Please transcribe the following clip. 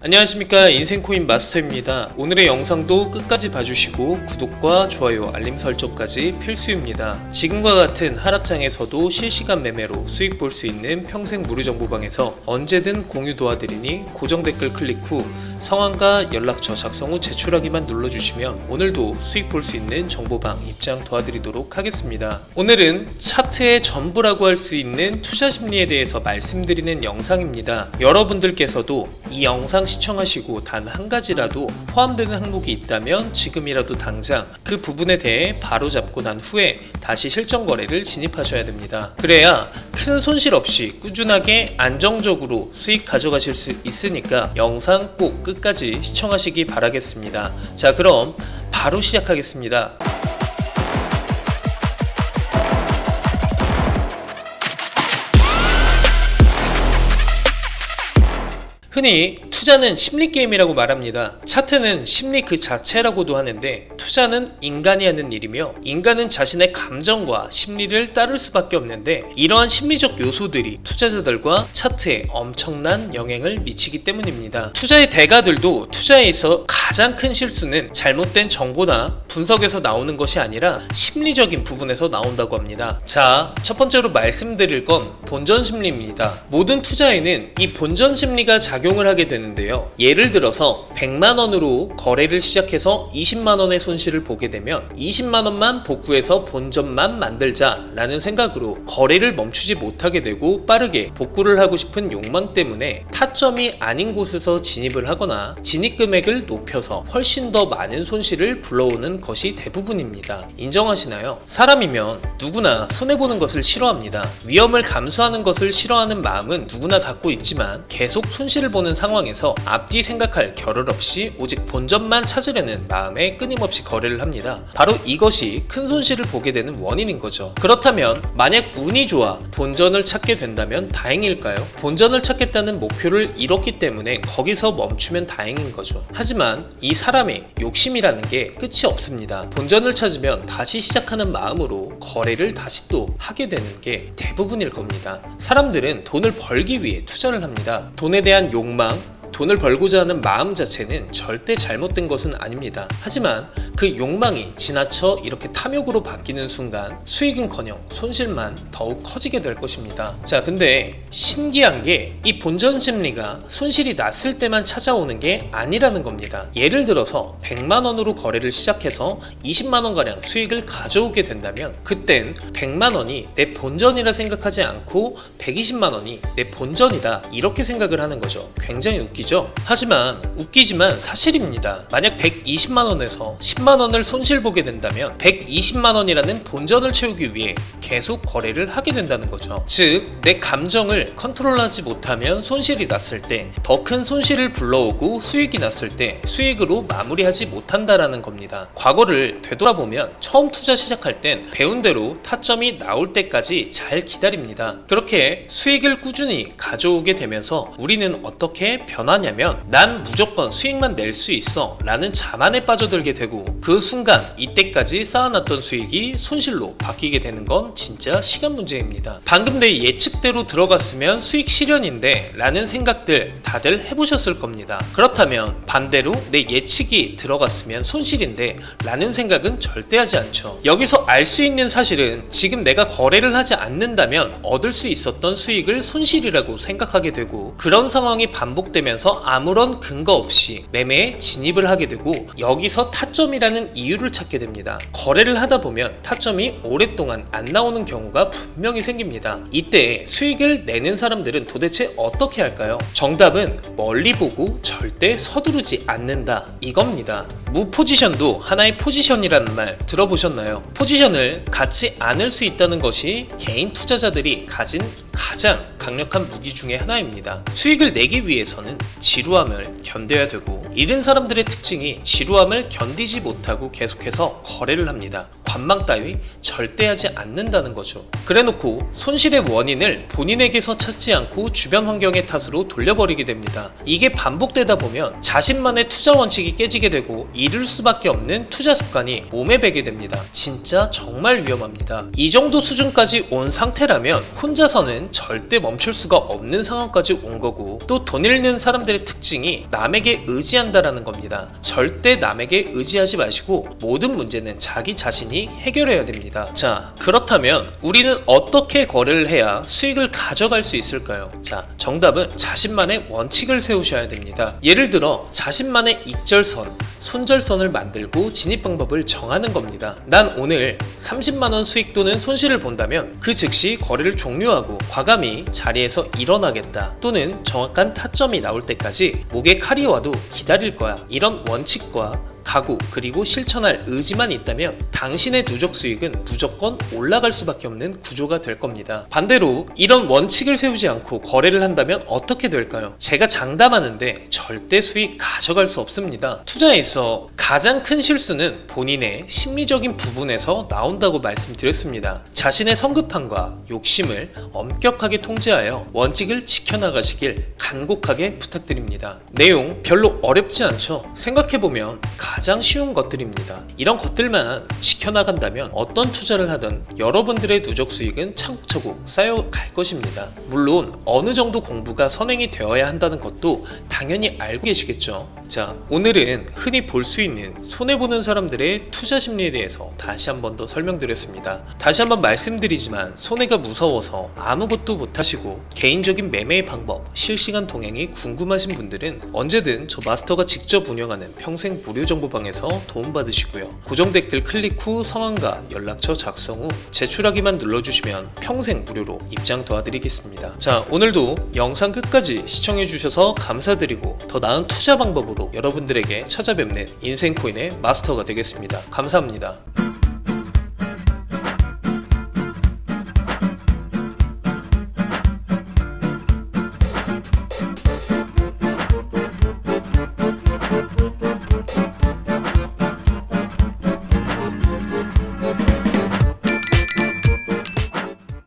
안녕하십니까, 인생코인 마스터입니다. 오늘의 영상도 끝까지 봐주시고 구독과 좋아요, 알림 설정까지 필수입니다. 지금과 같은 하락장에서도 실시간 매매로 수익 볼 수 있는 평생 무료정보방에서 언제든 공유 도와드리니 고정 댓글 클릭 후 성함과 연락처 작성 후 제출하기만 눌러주시면 오늘도 수익 볼 수 있는 정보방 입장 도와드리도록 하겠습니다. 오늘은 차트의 전부라고 할 수 있는 투자 심리에 대해서 말씀드리는 영상입니다. 여러분들께서도 이 영상 시청하시고 단 한 가지라도 포함되는 항목이 있다면 지금이라도 당장 그 부분에 대해 바로잡고 난 후에 다시 실전 거래를 진입하셔야 됩니다. 그래야 큰 손실 없이 꾸준하게 안정적으로 수익 가져가실 수 있으니까 영상 꼭 끝까지 시청하시기 바라겠습니다. 자, 그럼 바로 시작하겠습니다. 흔히 투자는 심리게임이라고 말합니다. 차트는 심리 그 자체라고도 하는데 투자는 인간이 하는 일이며 인간은 자신의 감정과 심리를 따를 수밖에 없는데 이러한 심리적 요소들이 투자자들과 차트에 엄청난 영향을 미치기 때문입니다. 투자의 대가들도 투자에 있어 가장 큰 실수는 잘못된 정보나 분석에서 나오는 것이 아니라 심리적인 부분에서 나온다고 합니다. 자, 첫 번째로 말씀드릴 건 본전 심리입니다. 모든 투자에는 이 본전 심리가 작용을 하게 되는데요. 예를 들어서 100만원으로 거래를 시작해서 20만원의 손실을 보게 되면 20만원만 복구해서 본전만 만들자 라는 생각으로 거래를 멈추지 못하게 되고 빠르게 복구를 하고 싶은 욕망 때문에 타점이 아닌 곳에서 진입을 하거나 진입 금액을 높여서 훨씬 더 많은 손실을 불러오는 것이 대부분입니다. 인정하시나요? 사람이면 누구나 손해보는 것을 싫어합니다. 위험을 감수하는 것을 싫어하는 마음은 누구나 갖고 있지만 계속 손실을 보는 상황에서 앞뒤 생각할 겨를 없이 오직 본전만 찾으려는 마음에 끊임없이 거래를 합니다. 바로 이것이 큰 손실을 보게 되는 원인인 거죠. 그렇다면 만약 운이 좋아 본전을 찾게 된다면 다행일까요? 본전을 찾겠다는 목표를 이뤘기 때문에 거기서 멈추면 다행인 거죠. 하지만 이 사람의 욕심이라는 게 끝이 없습니다. 본전을 찾으면 다시 시작하는 마음으로 거래를 다시 또 하게 되는 게 대부분일 겁니다. 사람들은 돈을 벌기 위해 투자를 합니다. 돈에 대한 욕망, 돈을 벌고자 하는 마음 자체는 절대 잘못된 것은 아닙니다. 하지만 그 욕망이 지나쳐 이렇게 탐욕으로 바뀌는 순간 수익은커녕 손실만 더욱 커지게 될 것입니다. 자, 근데 신기한 게 이 본전 심리가 손실이 났을 때만 찾아오는 게 아니라는 겁니다. 예를 들어서 100만원으로 거래를 시작해서 20만원가량 수익을 가져오게 된다면 그땐 100만원이 내 본전이라 생각하지 않고 120만원이 내 본전이다 이렇게 생각을 하는 거죠. 굉장히 웃기죠? 하지만 웃기지만 사실입니다. 만약 120만원에서 10만원을 손실 보게 된다면 120만원이라는 본전을 채우기 위해 계속 거래를 하게 된다는 거죠. 즉, 내 감정을 컨트롤하지 못하면 손실이 났을 때 더 큰 손실을 불러오고 수익이 났을 때 수익으로 마무리하지 못한다라는 겁니다. 과거를 되돌아보면 처음 투자 시작할 땐 배운 대로 타점이 나올 때까지 잘 기다립니다. 그렇게 수익을 꾸준히 가져오게 되면서 우리는 어떻게 변하냐면 난 무조건 수익만 낼 수 있어 라는 자만에 빠져들게 되고 그 순간 이때까지 쌓아놨던 수익이 손실로 바뀌게 되는 건 진짜 시간 문제입니다. 방금 내 예측대로 들어갔으면 수익 실현인데 라는 생각들 다들 해보셨을 겁니다. 그렇다면 반대로 내 예측이 들어갔으면 손실인데 라는 생각은 절대 하지 않죠. 여기서 알 수 있는 사실은 지금 내가 거래를 하지 않는다면 얻을 수 있었던 수익을 손실이라고 생각하게 되고 그런 상황이 반복되면서 아무런 근거 없이 매매에 진입을 하게 되고 여기서 타점이라는 이유를 찾게 됩니다. 거래를 하다 보면 타점이 오랫동안 안 나오는 경우가 분명히 생깁니다. 이때 수익을 내는 사람들은 도대체 어떻게 할까요? 정답은 멀리 보고 절대 서두르지 않는다 이겁니다. 무포지션도 하나의 포지션이라는 말 들어보셨나요? 포지션을 갖지 않을 수 있다는 것이 개인 투자자들이 가진 가장 강력한 무기 중에 하나입니다. 수익을 내기 위해서는 지루함을 견뎌야 되고 이른 사람들의 특징이 지루함을 견디지 못하고 계속해서 거래를 합니다. 관망 따위 절대 하지 않는다는 거죠. 그래놓고 손실의 원인을 본인에게서 찾지 않고 주변 환경의 탓으로 돌려버리게 됩니다. 이게 반복되다 보면 자신만의 투자 원칙이 깨지게 되고 잃을 수밖에 없는 투자 습관이 몸에 배게 됩니다. 진짜 정말 위험합니다. 이 정도 수준까지 온 상태라면 혼자서는 절대 멈출 수가 없는 상황까지 온 거고, 또 돈 잃는 사람들의 특징이 남에게 의지한다라는 겁니다. 절대 남에게 의지하지 마시고 모든 문제는 자기 자신이 해결해야 됩니다. 자, 그렇다면 우리는 어떻게 거래를 해야 수익을 가져갈 수 있을까요? 자, 정답은 자신만의 원칙을 세우셔야 됩니다. 예를 들어 자신만의 익절선, 손절선을 만들고 진입 방법을 정하는 겁니다. 난 오늘 30만원 수익 또는 손실을 본다면 그 즉시 거래를 종료하고 과감히 자리에서 일어나겠다, 또는 정확한 타점이 나올 때까지 목에 칼이 와도 기다릴 거야. 이런 원칙과 각오, 그리고 실천할 의지만 있다면 당신의 누적 수익은 무조건 올라갈 수밖에 없는 구조가 될 겁니다. 반대로 이런 원칙을 세우지 않고 거래를 한다면 어떻게 될까요? 제가 장담하는데 절대 수익 가져갈 수 없습니다. 투자에 있어 가장 큰 실수는 본인의 심리적인 부분에서 나온다고 말씀드렸습니다. 자신의 성급함과 욕심을 엄격하게 통제하여 원칙을 지켜나가시길 간곡하게 부탁드립니다. 내용 별로 어렵지 않죠? 생각해보면 가장 쉬운 것들입니다. 이런 것들만 지켜나간다면 어떤 투자를 하든 여러분들의 누적 수익은 차곡차곡 쌓여갈 것입니다. 물론 어느 정도 공부가 선행이 되어야 한다는 것도 당연히 알고 계시겠죠. 자, 오늘은 흔히 볼 수 있는 손해보는 사람들의 투자 심리에 대해서 다시 한 번 더 설명드렸습니다. 다시 한번 말씀드리지만 손해가 무서워서 아무것도 못하시고 개인적인 매매의 방법, 실시간 동행이 궁금하신 분들은 언제든 저 마스터가 직접 운영하는 평생 무료 정보방에서 도움받으시고요. 고정 댓글 클릭 후 성함과 연락처 작성 후 제출하기만 눌러주시면 평생 무료로 입장 도와드리겠습니다. 자, 오늘도 영상 끝까지 시청해주셔서 감사드리고 더 나은 투자 방법으로 여러분들에게 찾아뵙는 인생코인의 마스터가 되겠습니다. 감사합니다.